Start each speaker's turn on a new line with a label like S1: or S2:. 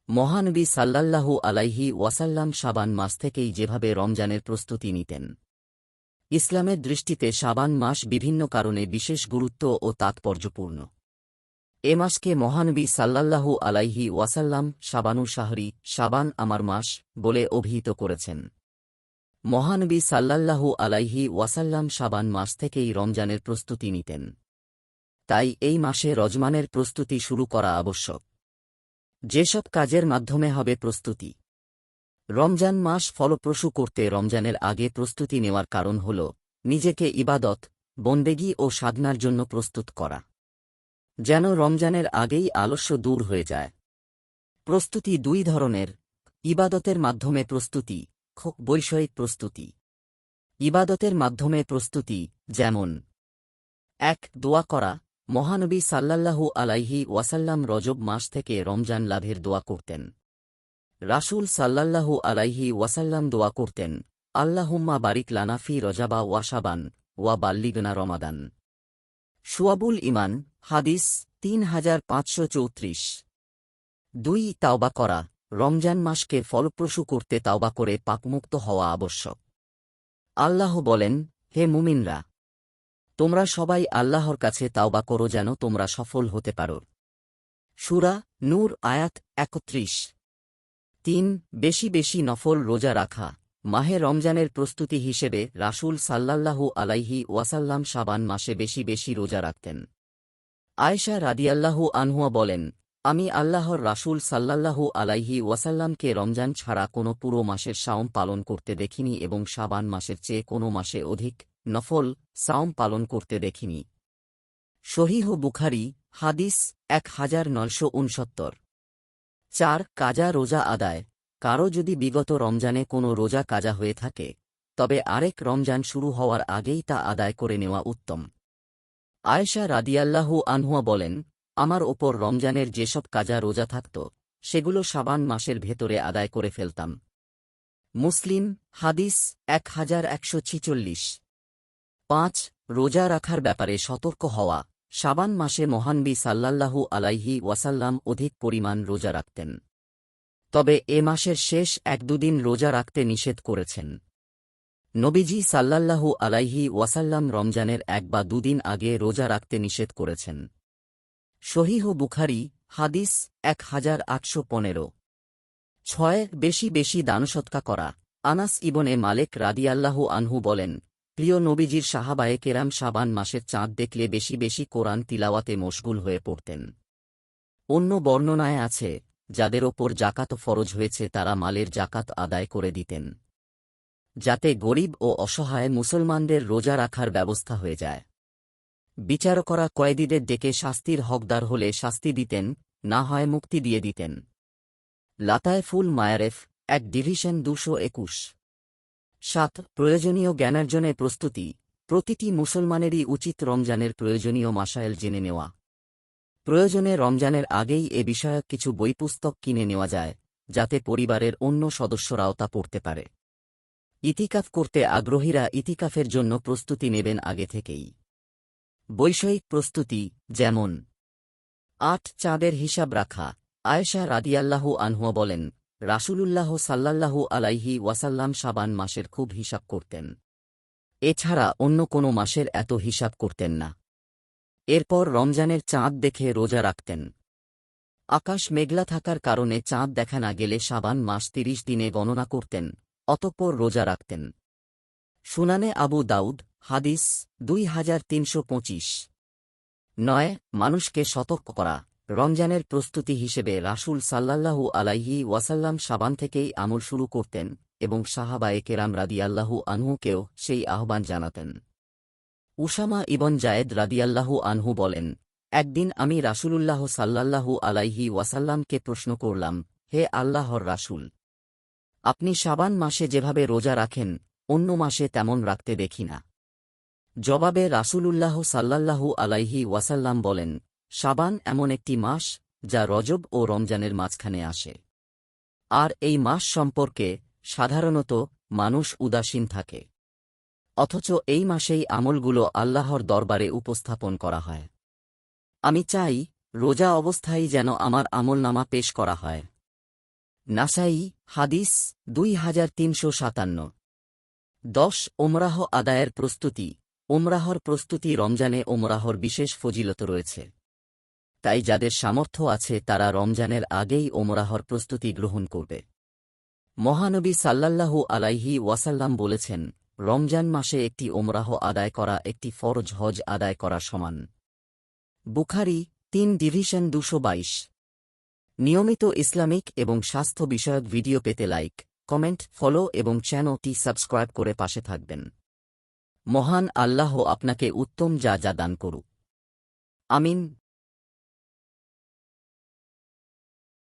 S1: মহানবী সাল্লাল্লাহু আলাইহি ওয়াসাল্লাম শাবান মাস থেকেই যেভাবে রমজানের প্রস্তুতি নিতেন। ইসলামের দৃষ্টিতে শাবান মাস বিভিন্ন কারণে বিশেষ গুরুত্ব ও তাৎপর্যপূর্ণ। এ মাসকে মহানবী সাল্লাল্লাহু আলাইহি ওয়াসাল্লাম শাবানু শাহরি, শাবান আমার মাস বলে অভিহিত করেছেন। মহানবী সাল্লাল্লাহু আলাইহি ওয়াসাল্লাম শাবান মাস থেকেই রমজানের প্রস্তুতি নিতেন। তাই এই মাসে রজমানের প্রস্তুতি শুরু করা আবশ্যক। যেসব কাজের মাধ্যমে হবে প্রস্তুতি। রমজান মাস ফলপ্রসূ করতে রমজানের আগে প্রস্তুতি নেওয়ার কারণ হল নিজেকে ইবাদত, বন্দেগী ও সাধনার জন্য প্রস্তুত করা, যেন রমজানের আগেই আলস্য দূর হয়ে যায়। প্রস্তুতি দুই ধরনের: ইবাদতের মাধ্যমে প্রস্তুতি, বৈষয়িক প্রস্তুতি। ইবাদতের মাধ্যমে প্রস্তুতি যেমন: ১. দোয়া করা। মহানবী সাল্লাল্লাহু আলাইহি ওয়াসাল্লাম রজব মাস থেকে রমজান লাভের দোয়া করতেন। রাসূল সাল্লাল্লাহু আলাইহি ওয়াসাল্লাম দোয়া করতেন, আল্লাহুম্মা বারিক লানা ফি রজাবা ওয়া শাবান ওয়া বাল্লিগনা রমাদান। শুআবুল ঈমান, হাদিস ৩৫৩৪। ২. তাওবা করা। রমজান মাসকে ফলপ্রসূ করতে তাওবা করে পাপমুক্ত হওয়া আবশ্যক। আল্লাহ বলেন, হে মুমিনরা, তোমরা সবাই আল্লাহর কাছে তাওবা করো যেন তোমরা সফল হতে পারো। সূরা নূর আয়াত ৩১। ৩. বেশি বেশি নফল রোজা রাখা। মাহে রমজানের প্রস্তুতি হিসেবে রাসূল সাল্লাল্লাহু আলাইহি ওয়াসাল্লাম শাবান মাসে বেশি বেশি রোজা রাখতেন। আয়েশা রাদিয়াল্লাহু আনহা বলেন, আমি আল্লাহর রাসূল সাল্লাল্লাহু আলাইহি ওয়াসাল্লামকে রমজান ছাড়া কোনো পুরো মাসের সাওম পালন করতে দেখিনি এবং শাবান মাসের চেয়ে কোনো মাসে অধিক নফল সাওম পালন করতে দেখিনি। সহিহ বুখারী, হাদিস ১৯৬৯। ৪. কাজা রোজা আদায়। কারো যদি বিগত রমজানে কোনো রোজা কাজা হয়ে থাকে, তবে আরেক রমজান শুরু হওয়ার আগেই তা আদায় করে নেওয়া উত্তম। আয়েশা রাদিয়াল্লাহু আনহা বলেন, আমার ওপর রমজানের যেসব কাজা রোজা থাকত, সেগুলো শাবান মাসের ভেতরে আদায় করে ফেলতাম। মুসলিম, হাদিস ১১৪৬। ৫. রোজা রাখার ব্যাপারে সতর্ক হওয়া। শাবান মাসে মহানবী সাল্লাল্লাহু আলাইহি ওয়াসাল্লাম অধিক পরিমাণ রোজা রাখতেন। তবে এ মাসের শেষ ১-২ দিন রোজা রাখতে নিষেধ করেছেন। নবীজি সাল্লাল্লাহু আলাইহি ওয়াসাল্লাম রমজানের ১ বা ২ দিন আগে রোজা রাখতে নিষেধ করেছেন। সহিহ বুখারী, হাদিস ১৮১৫। ৬. বেশি বেশি দানসৎকা করা। আনাস ইবনে মালিক রাদিয়াল্লাহু আনহু বলেন, প্রিয় নবীজির সাহাবায়ে কেরাম শাবান মাসের চাঁদ দেখলে বেশি বেশি কোরআন তিলাওয়াতে মশগুল হয়ে পড়তেন। অন্য বর্ণনায় আছে, যাদের ওপর জাকাত ফরজ হয়েছে তারা মালের জাকাত আদায় করে দিতেন, যাতে গরিব ও অসহায় মুসলমানদের রোজা রাখার ব্যবস্থা হয়ে যায়। বিচার করা কয়েদিদের ডেকে শাস্তির হকদার হলে শাস্তি দিতেন, না হয় মুক্তি দিয়ে দিতেন। লাতায়েফুল মায়ারেফ, ১ ডিভিশন ২২১। ৭. প্রয়োজনীয় জ্ঞানার্জনে প্রস্তুতি। প্রতিটি মুসলমানেরই উচিত রমজানের প্রয়োজনীয় মাসায়েল জেনে নেওয়া। প্রয়োজনে রমজানের আগেই এ বিষয়ক কিছু বই পুস্তক কিনে নেওয়া যায়, যাতে পরিবারের অন্য সদস্যরাও তা পড়তে পারে। ইতিকাফ করতে আগ্রহীরা ইতিকাফের জন্য প্রস্তুতি নেবেন আগে থেকেই। বৈষয়িক প্রস্তুতি যেমন: ৮. চাঁদের হিসাব রাখা। আয়েশা রাদিয়াল্লাহু আনহা বলেন, রাসূলুল্লাহ সাল্লাল্লাহু আলাইহি ওয়াসাল্লাম শাবান মাসের খুব হিসাব করতেন। এছাড়া অন্য কোনো মাসের এত হিসাব করতেন না। এরপর রমজানের চাঁদ দেখে রোজা রাখতেন। আকাশ মেঘলা থাকার কারণে চাঁদ দেখা না গেলে শাবান মাস ৩০ দিনে গণনা করতেন, অতঃপর রোজা রাখতেন। সুনানে আবু দাউদ, হাদিস ২৩২৫। ৯. মানুষকে সতর্ক করা। রমজানের প্রস্তুতি হিসেবে রাসূল সাল্লাল্লাহু আলাইহি ওয়াসাল্লাম শাবান থেকেই আমল শুরু করতেন এবং সাহাবায়ে কেরাম রাদিয়াল্লাহু আনহুকেও সেই আহ্বান জানাতেন। উসামা ইবন জায়েদ রাদিয়াল্লাহু আনহু বলেন, একদিন আমি রাসূলুল্লাহ সাল্লাল্লাহু আলাইহি ওয়াসাল্লামকে প্রশ্ন করলাম, হে আল্লাহর রাসূল, আপনি শাবান মাসে যেভাবে রোজা রাখেন অন্য মাসে তেমন রাখতে দেখি না। জবাবে রাসূলুল্লাহ সাল্লাল্লাহু আলাইহি ওয়াসাল্লাম বলেন, শাবান এমন একটি মাস যা রজব ও রমজানের মাঝখানে আসে, আর এই মাস সম্পর্কে সাধারণত মানুষ উদাসীন থাকে, অথচ এই মাসেই আমলগুলো আল্লাহর দরবারে উপস্থাপন করা হয়। আমি চাই রোজা অবস্থায় যেন আমার আমলনামা পেশ করা হয়। নাসাই হাদিস 2357। 10 ওমরাহ আদায়ের প্রস্তুতি। ওমরাহর প্রস্তুতি। রমজানে ওমরাহর বিশেষ ফজিলত রয়েছে, তাই যাদের সামর্থ্য আছে তারা রমজানের আগেই ওমরাহর প্রস্তুতি গ্রহণ করবে। মহানবী সাল্লাল্লাহু আলাইহি ওয়াসাল্লাম বলেছেন, রমজান মাসে একটি ওমরাহ আদায় করা একটি ফরজ হজ আদায় করার সমান। বুখারী 3/222। নিয়মিত ইসলামিক এবং স্বাস্থ্য বিষয়ক ভিডিও পেতে লাইক, কমেন্ট, ফলো এবং চ্যানেলটি সাবস্ক্রাইব করে পাশে থাকবেন। মহান আল্লাহ আপনাকে উত্তম যা দান করুক। আমিন।